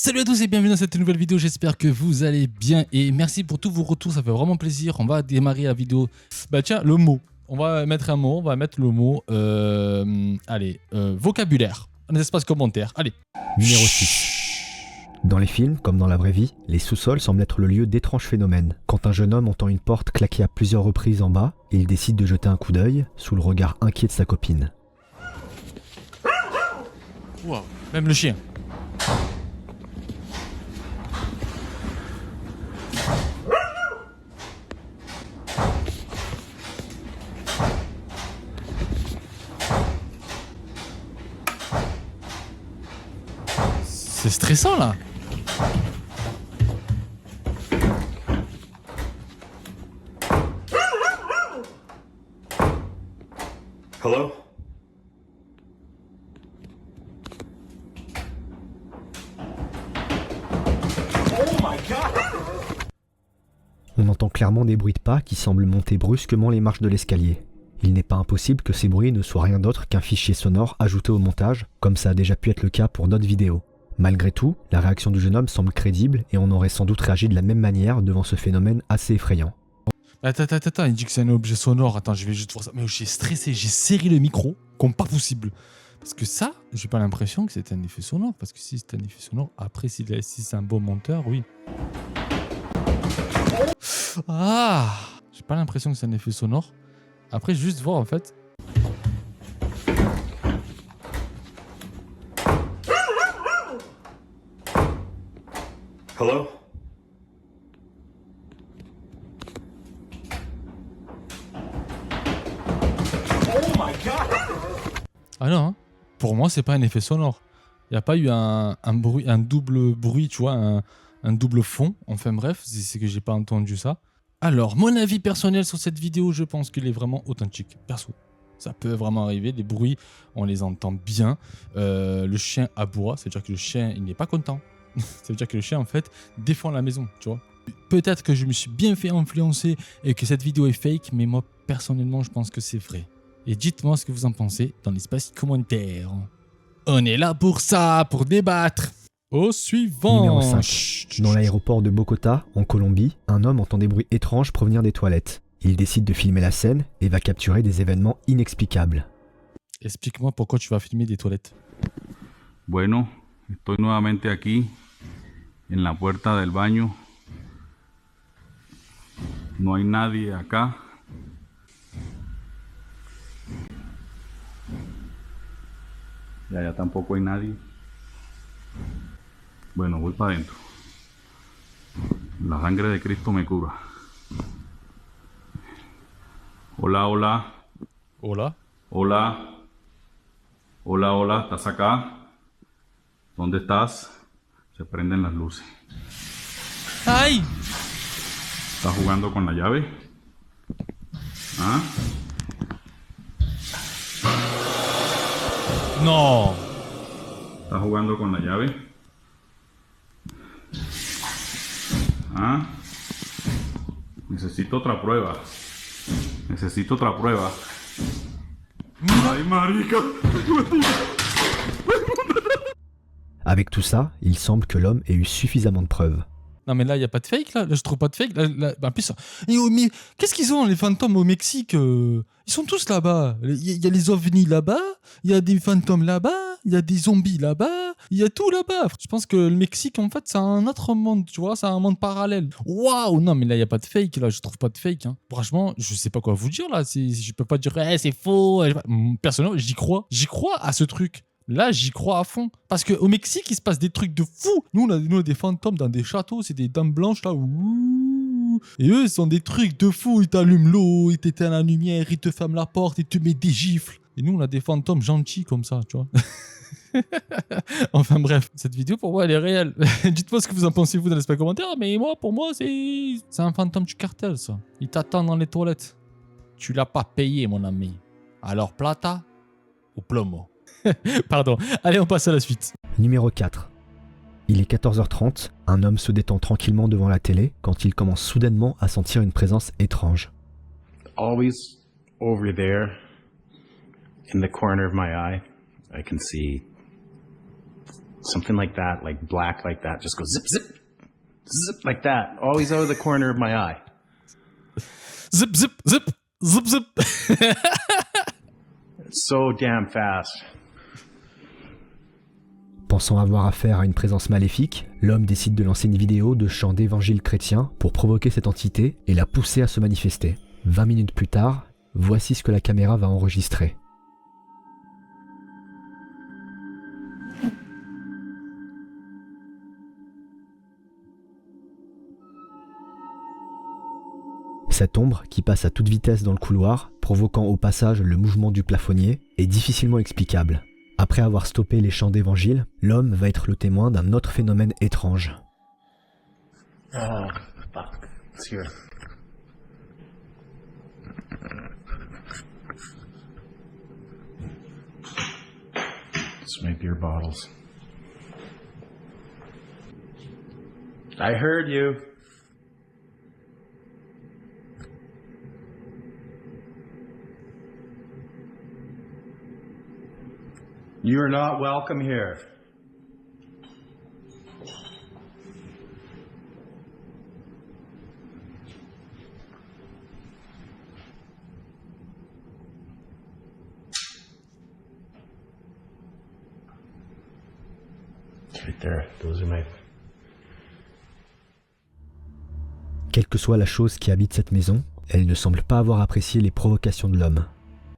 Salut à tous et bienvenue dans cette nouvelle vidéo, j'espère que vous allez bien et merci pour tous vos retours, ça fait vraiment plaisir. On va démarrer la vidéo. Bah tiens, le mot. On va mettre un mot, on va mettre le mot, vocabulaire, un espace commentaire, allez. Numéro 6. Dans les films, comme dans la vraie vie, les sous-sols semblent être le lieu d'étranges phénomènes. Quand un jeune homme entend une porte claquer à plusieurs reprises en bas, il décide de jeter un coup d'œil, sous le regard inquiet de sa copine. Wow. Même le chien. C'est stressant là. Hello? On entend clairement des bruits de pas qui semblent monter brusquement les marches de l'escalier. Il n'est pas impossible que ces bruits ne soient rien d'autre qu'un fichier sonore ajouté au montage, comme ça a déjà pu être le cas pour d'autres vidéos. Malgré tout, la réaction du jeune homme semble crédible et on aurait sans doute réagi de la même manière devant ce phénomène assez effrayant. Attends, il dit que c'est un objet sonore. Attends, je vais juste voir ça. Mais j'ai stressé, j'ai serré le micro comme pas possible. Parce que ça, j'ai pas l'impression que c'est un effet sonore. Parce que si c'est un effet sonore, après, si c'est un bon monteur, oui. Ah, j'ai pas l'impression que c'est un effet sonore. Après, juste voir en fait. Hello? Ah non, hein. Pour moi, c'est pas un effet sonore. Il n'y a pas eu un bruit, un double bruit, tu vois, un double fond. Enfin bref, c'est que j'ai pas entendu ça. Alors, mon avis personnel sur cette vidéo, je pense qu'il est vraiment authentique. Perso, ça peut vraiment arriver. Les bruits, on les entend bien. Le chien aboie, c'est-à-dire que le chien, il n'est pas content. Ça veut dire que le chien, en fait, défend la maison, tu vois. Peut-être que je me suis bien fait influencer et que cette vidéo est fake, mais moi, personnellement, je pense que c'est vrai. Et dites-moi ce que vous en pensez dans l'espace commentaire. On est là pour ça, pour débattre. Au suivant. Numéro 5. Dans l'aéroport de Bogota, en Colombie, un homme entend des bruits étranges provenir des toilettes. Il décide de filmer la scène et va capturer des événements inexplicables. Explique-moi pourquoi tu vas filmer des toilettes. Bueno, estoy nuevamente aquí, en la puerta del baño. No hay nadie acá. Y allá tampoco hay nadie. Bueno, voy para adentro. La sangre de Cristo me cura. Hola, hola. Hola. Hola. Hola, hola. ¿Estás acá? ¿Dónde estás? Se prenden las luces. Aïe. ¿Estás jugando con la llave? ¿Ah? Non. ¿Estás jugando con la llave? ¿Ah? Necesito otra prueba. Necesito otra prueba. ¡Ay, marica! Avec tout ça, il semble que l'homme ait eu suffisamment de preuves. Non mais là, il n'y a pas de fake là. Là, je trouve pas de fake. En plus, mais qu'est-ce qu'ils ont les fantômes au Mexique Ils sont tous là-bas. Il y a les ovnis là-bas, il y a des fantômes là-bas, il y a des zombies là-bas, il y a tout là-bas. Je pense que le Mexique, en fait, c'est un autre monde, tu vois, c'est un monde parallèle. Waouh. Non mais là, il n'y a pas de fake là, je trouve pas de fake. Hein. Franchement, je sais pas quoi vous dire là. Je peux pas dire, c'est faux. Personnellement, j'y crois. J'y crois à ce truc. Là, j'y crois à fond. Parce qu'au Mexique, il se passe des trucs de fou. Nous, on a des fantômes dans des châteaux, c'est des dames blanches là. Ouh. Et eux, ils sont des trucs de fou. Ils t'allument l'eau, ils t'éteignent la lumière, ils te ferment la porte, ils te mettent des gifles. Et nous, on a des fantômes gentils comme ça, tu vois. Enfin bref, cette vidéo pour moi elle est réelle. Dites-moi ce que vous en pensez vous dans l'espace commentaire, mais moi pour moi c'est un fantôme du cartel ça. Il t'attend dans les toilettes. Tu l'as pas payé mon ami. Alors plata ou plomo. Pardon. Allez, on passe à la suite. Numéro 4. Il est 14h30, un homme se détend tranquillement devant la télé quand il commence soudainement à sentir une présence étrange. Always over there, in the corner of my eye, I can see something like that, like black like that, just goes zip, zip, zip like that, always out of the corner of my eye. Zip, zip, zip, zip, zip. It's so damn fast. Pensant avoir affaire à une présence maléfique, l'homme décide de lancer une vidéo de chant d'évangile chrétien pour provoquer cette entité et la pousser à se manifester. 20 minutes plus tard, voici ce que la caméra va enregistrer. Cette ombre, qui passe à toute vitesse dans le couloir, provoquant au passage le mouvement du plafonnier, est difficilement explicable. Après avoir stoppé les chants d'évangile, l'homme va être le témoin d'un autre phénomène étrange. Oh, fuck. It's here. It's my beer bottles. I heard you. You are not welcome here. Right there. Those are my... Quelle que soit la chose qui habite cette maison, elle ne semble pas avoir apprécié les provocations de l'homme.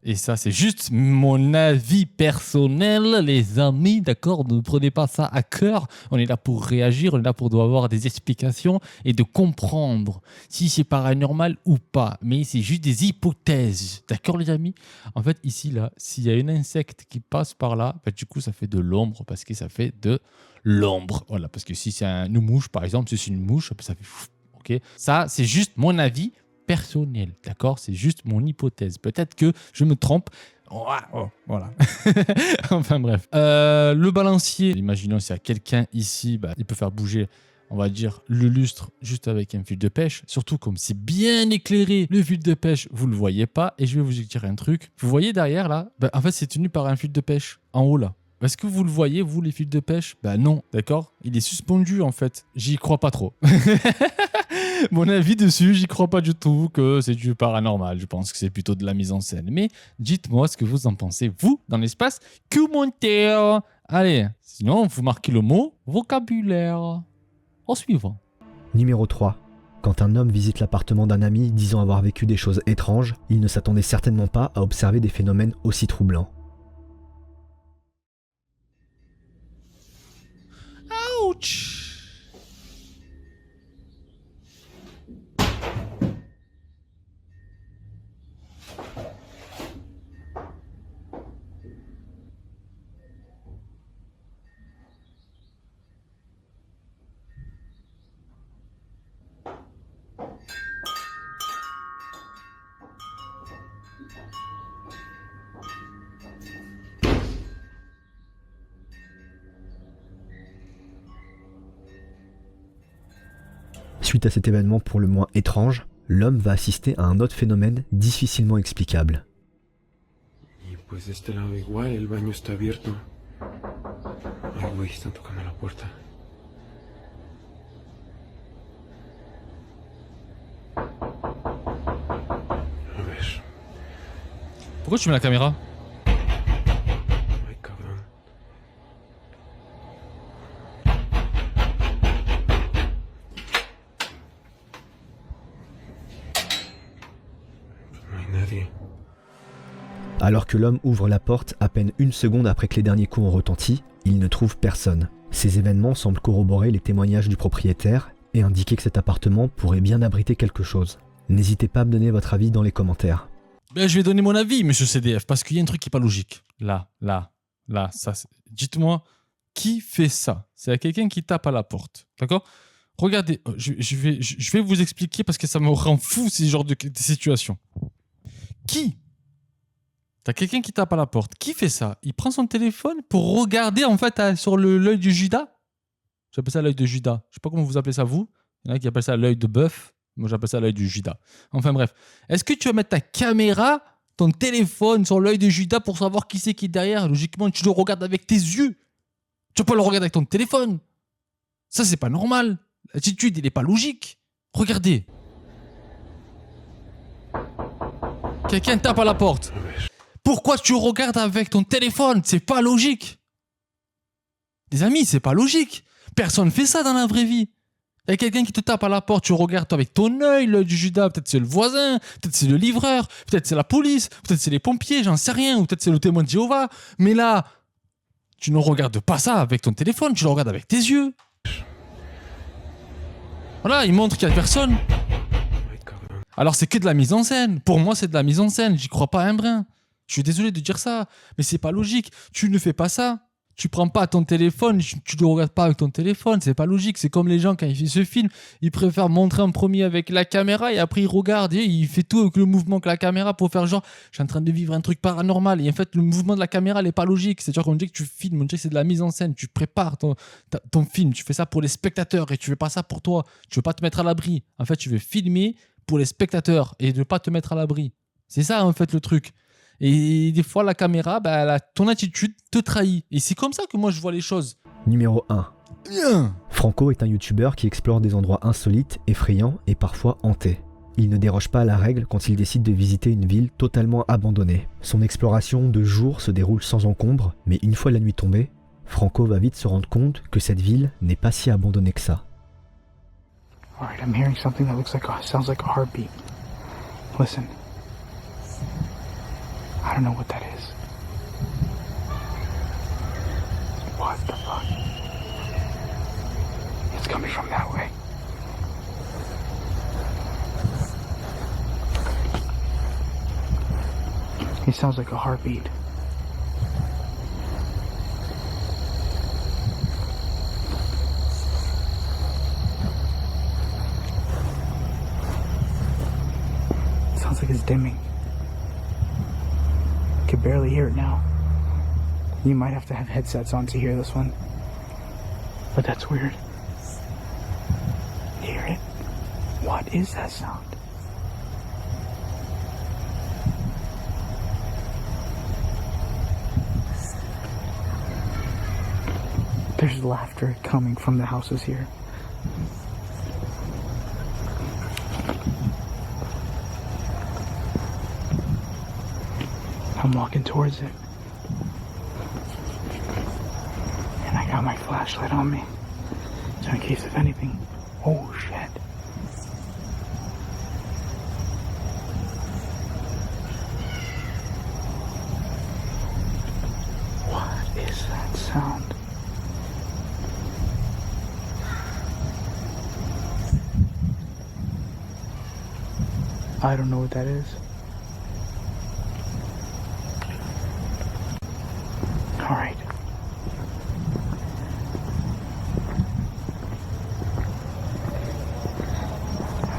Et ça, c'est juste mon avis personnel, les amis, d'accord? Ne prenez pas ça à cœur. On est là pour réagir, on est là pour avoir des explications et de comprendre si c'est paranormal ou pas. Mais c'est juste des hypothèses, d'accord les amis? En fait, ici, là, s'il y a un insecte qui passe par là, bah, du coup, ça fait de l'ombre parce que ça fait de l'ombre. Voilà, parce que si c'est une mouche, par exemple, si c'est une mouche, ça fait... Ok, ça, c'est juste mon avis personnel, d'accord? C'est juste mon hypothèse. Peut-être que je me trompe. Voilà. Enfin bref. Le balancier, imaginons s'il y a quelqu'un ici, bah, il peut faire bouger, on va dire, le lustre juste avec un fil de pêche. Surtout comme c'est bien éclairé, le fil de pêche, vous ne le voyez pas. Et je vais vous dire un truc. Vous voyez derrière là, bah, en fait c'est tenu par un fil de pêche, en haut là. Est-ce que vous le voyez, vous, les fils de pêche? Bah non, d'accord? Il est suspendu, en fait. J'y crois pas trop. Mon avis dessus, j'y crois pas du tout que c'est du paranormal. Je pense que c'est plutôt de la mise en scène. Mais dites-moi ce que vous en pensez, vous, dans l'espace commentaire. Allez, sinon, vous marquez le mot vocabulaire. Au suivant. Numéro 3. Quand un homme visite l'appartement d'un ami disant avoir vécu des choses étranges, il ne s'attendait certainement pas à observer des phénomènes aussi troublants. Ouch! Suite à cet événement pour le moins étrange, l'homme va assister à un autre phénomène difficilement explicable. Y pues de este lado igual, el baño está abierto. Ay, güey, están tocando la puerta. A ver. Pourquoi tu mets la caméra? Ay, cabrón. No hay nadie. Alors que l'homme ouvre la porte à peine une seconde après que les derniers coups ont retenti, il ne trouve personne. Ces événements semblent corroborer les témoignages du propriétaire et indiquer que cet appartement pourrait bien abriter quelque chose. N'hésitez pas à me donner votre avis dans les commentaires. Ben, je vais donner mon avis, monsieur CDF, parce qu'il y a un truc qui n'est pas logique. Là, ça. Dites-moi, qui fait ça? C'est quelqu'un qui tape à la porte, d'accord? Regardez, je vais vous expliquer parce que ça me rend fou ces genres de situations. Qui? T'as quelqu'un qui tape à la porte. Qui fait ça? Il prend son téléphone pour regarder en fait sur l'œil du Judas. J'appelle ça l'œil de Judas. Je sais pas comment vous appelez ça vous. Il y en a qui appellent ça l'œil de bœuf. Moi j'appelle ça l'œil du Judas. Enfin bref. Est-ce que tu vas mettre ta caméra, ton téléphone sur l'œil de Judas pour savoir qui c'est qui est derrière? Logiquement tu le regardes avec tes yeux. Tu vas pas le regarder avec ton téléphone. Ça, c'est pas normal. L'attitude, il est pas logique. Regardez. Quelqu'un tape à la porte. Pourquoi tu regardes avec ton téléphone? C'est pas logique. Les amis, c'est pas logique. Personne fait ça dans la vraie vie. Il y a quelqu'un qui te tape à la porte, tu regardes avec ton œil, l'œil du Judas, peut-être c'est le voisin, peut-être c'est le livreur, peut-être c'est la police, peut-être c'est les pompiers, j'en sais rien, ou peut-être c'est le témoin de Jéhovah. Mais là, tu ne regardes pas ça avec ton téléphone, tu le regardes avec tes yeux. Voilà, il montre qu'il y a personne. Alors c'est que de la mise en scène. Pour moi, c'est de la mise en scène, j'y crois pas un brin. Je suis désolé de dire ça, mais c'est pas logique. Tu ne fais pas ça. Tu prends pas ton téléphone, tu le regardes pas avec ton téléphone, c'est pas logique. C'est comme les gens quand ils se filment, ils préfèrent montrer en premier avec la caméra et après ils regardent et il fait tout avec le mouvement que la caméra pour faire genre je suis en train de vivre un truc paranormal. Et en fait, le mouvement de la caméra n'est pas logique. C'est-à-dire qu'on dit que tu filmes, on dit que c'est de la mise en scène. Tu prépares ton film, tu fais ça pour les spectateurs et tu fais pas ça pour toi. Tu veux pas te mettre à l'abri. En fait, tu veux filmer pour les spectateurs et ne pas te mettre à l'abri. C'est ça en fait le truc. Et des fois, la caméra, ton attitude te trahit. Et c'est comme ça que moi, je vois les choses. Numéro 1. Bien. Franco est un youtubeur qui explore des endroits insolites, effrayants et parfois hantés. Il ne déroge pas à la règle quand il décide de visiter une ville totalement abandonnée. Son exploration de jour se déroule sans encombre, mais une fois la nuit tombée, Franco va vite se rendre compte que cette ville n'est pas si abandonnée que ça. Alright, I'm hearing something that sounds like a heartbeat. Listen. I don't know what that is. What the fuck? It's coming from that way. It sounds like a heartbeat. It sounds like it's dimming. I can barely hear it now. You might have to have headsets on to hear this one. But that's weird. Hear it? What is that sound? There's laughter coming from the houses here. I'm walking towards it. And I got my flashlight on me. So in case of anything. Oh shit. What is that sound? I don't know what that is. Alright.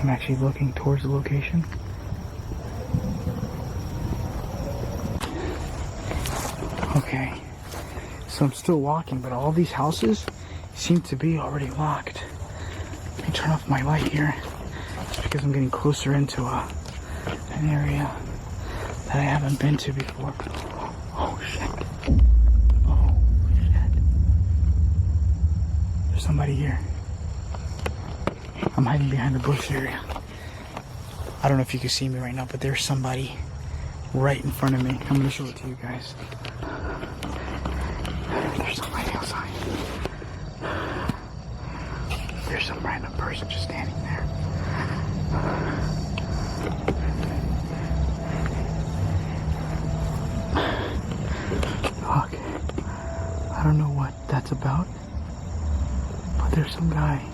I'm actually looking towards the location. Okay. So I'm still walking, but all these houses seem to be already locked. Let me turn off my light here. Just because I'm getting closer into an area that I haven't been to before. Oh shit. Oh shit. There's somebody here. I'm hiding behind the bush area. I don't know if you can see me right now, but there's somebody right in front of me. I'm gonna show it to you guys. There's somebody outside. There's some random person just standing there. Fuck. I don't know what that's about, but there's some guy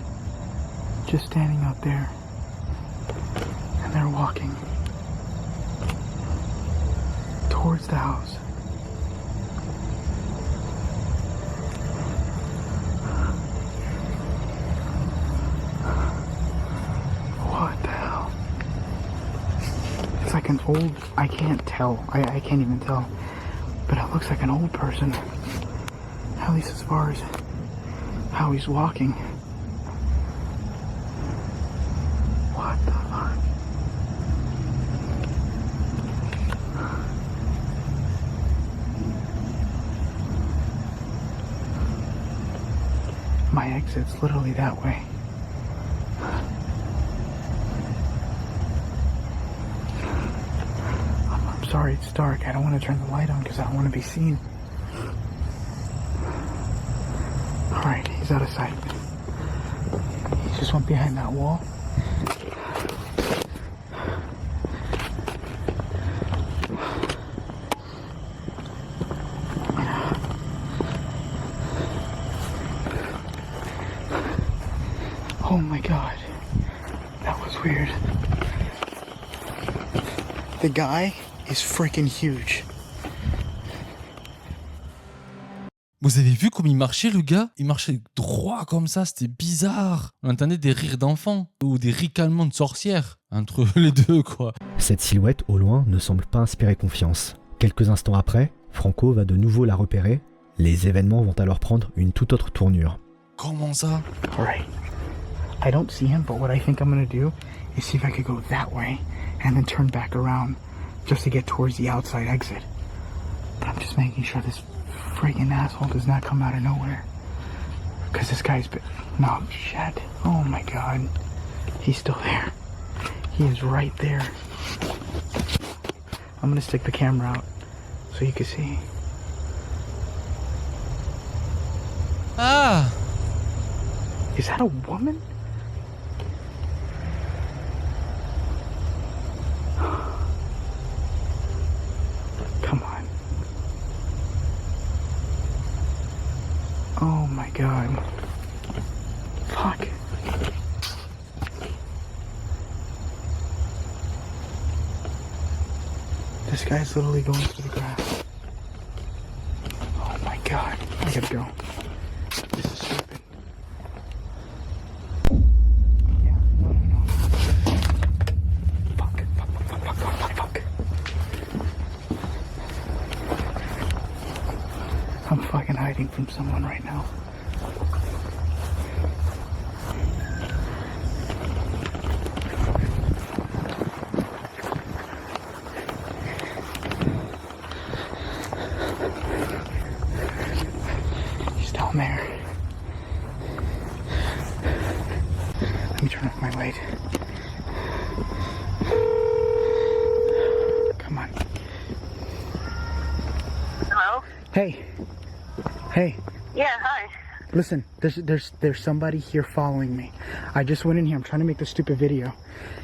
just standing out there, and they're walking towards the house. What the hell? It's like an old, I can't tell, I can't even tell, but it looks like an old person, at least as far as how he's walking. What the fuck? My exit's literally that way. I'm sorry it's dark. I don't want to turn the light on because I don't want to be seen. Alright, he's out of sight. He just went behind that wall. Oh my god. That was weird. The guy is freaking huge. Vous avez vu comment il marchait, le gars? Il marchait droit comme ça, c'était bizarre. On entendait des rires d'enfants ou des ricanements de sorcières entre les deux, quoi. Cette silhouette au loin ne semble pas inspirer confiance. Quelques instants après, Franco va de nouveau la repérer. Les événements vont alors prendre une toute autre tournure. Comment ça? Alright. I don't see him, but what I think I'm gonna do is see if I could go that way and then turn back around just to get towards the outside exit. But I'm just making sure this friggin' asshole does not come out of nowhere. Because this guy's been... No, shit. Oh my god. He's still there. He is right there. I'm gonna stick the camera out so you can see. Ah! Is that a woman? Come on. Oh my god. Fuck. This guy's literally going through the grass. Oh my god. I gotta go. This is stupid. Yeah, no. Fuck. I'm fucking hiding from someone right now. He's down there. Let me turn off my light. Come on. Hello? Hey. Hey. Yeah, hi. Listen, there's somebody here following me. I just went in here. I'm trying to make this stupid video,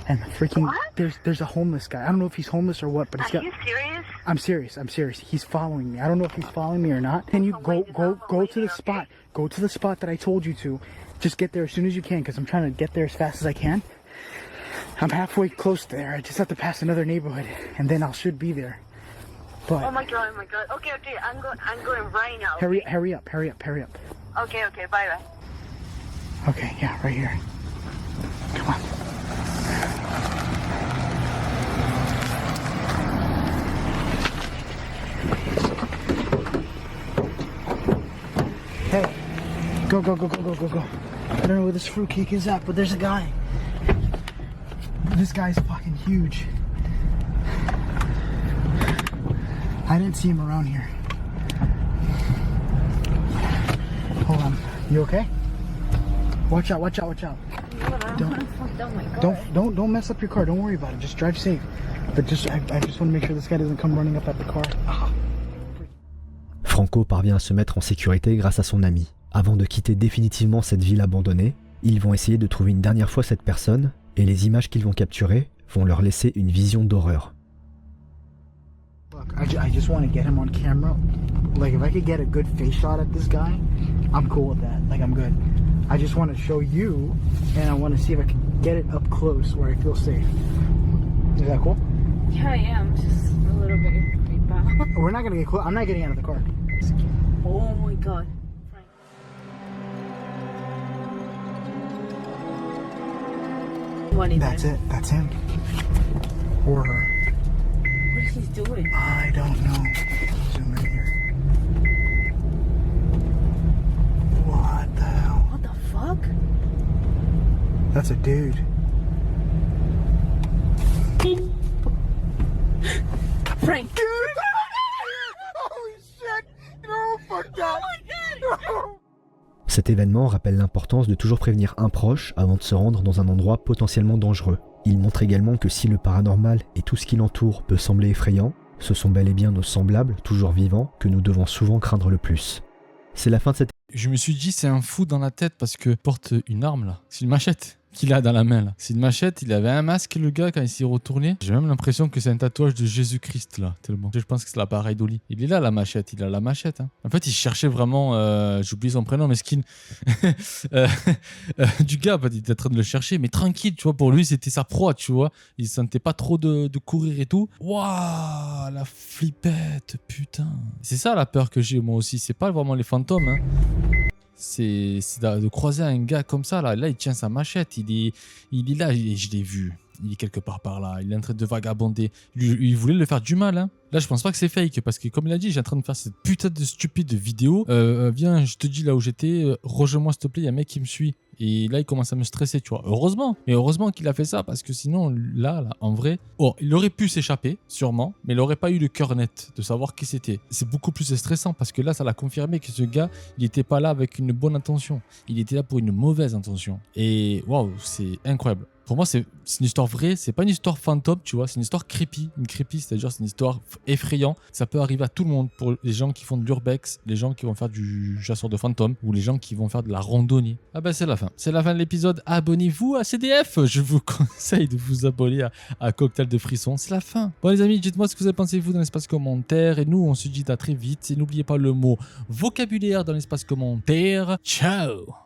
and freaking What? there's a homeless guy. I don't know if he's homeless or what, but he's Are got. you serious? I'm serious. He's following me. I don't know if he's following me or not. Can you Oh, go wait, go I'm go to the waiting, spot? okay? Go to the spot that I told you to. Just get there as soon as you can, because I'm trying to get there as fast as I can. I'm halfway close there. I just have to pass another neighborhood, and then I should be there. But Oh my god. Okay, I'm going right now. hurry up. Okay, bye. Okay, yeah, right here. Come on. Hey, go. I don't know where this fruitcake is at, but there's a guy. This guy's fucking huge. I didn't see him around here. Hold on. You okay? Watch out. Don't mess up your car. Don't worry about it. Just drive safe. But I just want to make sure this guy doesn't come running up at the car. Franco parvient à se mettre en sécurité grâce à son ami. Avant de quitter définitivement cette ville abandonnée, ils vont essayer de trouver une dernière fois cette personne, et les images qu'ils vont capturer vont leur laisser une vision d'horreur. Look, I just want to get him on camera. Like, if I could get a good face shot at this guy, I'm cool with that. Like, I'm good. I just want to show you, and I want to see if I can get it up close where I feel safe. Is that cool? Yeah, I am. Just a little bit creeped out. We're not gonna get close. I'm not getting out of the car. Oh my god. What is That's it. That's him. Or her. What is he doing? I don't know. Zoom in here. What the hell? What the fuck? That's a dude. Frank. Holy shit! No, fuck that! Cet événement rappelle l'importance de toujours prévenir un proche avant de se rendre dans un endroit potentiellement dangereux. Il montre également que si le paranormal et tout ce qui l'entoure peut sembler effrayant, ce sont bel et bien nos semblables, toujours vivants, que nous devons souvent craindre le plus. C'est la fin de cette... Je me suis dit, c'est un fou dans la tête parce que porte une arme là. C'est une machette qu'il a dans la main là. C'est une machette, il avait un masque le gars quand il s'est retourné. J'ai même l'impression que c'est un tatouage de Jésus-Christ là, tellement. Je pense que c'est l'appareil d'Oli. Il est là la machette, il a la machette. Hein. En fait, il cherchait vraiment, j'oublie son prénom, mais skin. Du gars, il était en train de le chercher, mais tranquille, tu vois, pour lui c'était sa proie, tu vois. Il sentait pas trop de courir et tout. Waouh, la flippette, putain. C'est ça la peur que j'ai moi aussi, c'est pas vraiment les fantômes, hein. C'est de croiser un gars comme ça, là il tient sa machette, il est là, je l'ai vu, il est quelque part par là, il est en train de vagabonder, il voulait le faire du mal, hein. Là je pense pas que c'est fake, parce que comme il a dit, j'ai en train de faire cette putain de stupide vidéo, viens, je te dis là où j'étais, rejoins-moi s'il te plaît, il y a un mec qui me suit. Et là, il commence à me stresser, tu vois. Heureusement. Mais heureusement qu'il a fait ça, parce que sinon, là, en vrai... Oh, il aurait pu s'échapper, sûrement, mais il n'aurait pas eu le cœur net de savoir qui c'était. C'est beaucoup plus stressant, parce que là, ça l'a confirmé que ce gars, il n'était pas là avec une bonne intention. Il était là pour une mauvaise intention. Et waouh, c'est incroyable. Pour moi, c'est une histoire vraie, c'est pas une histoire fantôme, tu vois, c'est une histoire creepy. Une creepy, c'est-à-dire c'est une histoire effrayante. Ça peut arriver à tout le monde, pour les gens qui font de l'urbex, les gens qui vont faire du chasseur de fantômes, ou les gens qui vont faire de la randonnée. Ah bah c'est la fin. C'est la fin de l'épisode. Abonnez-vous à CDF. Je vous conseille de vous abonner à Cocktail de Frissons. C'est la fin. Bon les amis, dites-moi ce que vous en pensez vous dans l'espace commentaire. Et nous, on se dit à très vite. Et n'oubliez pas le mot vocabulaire dans l'espace commentaire. Ciao.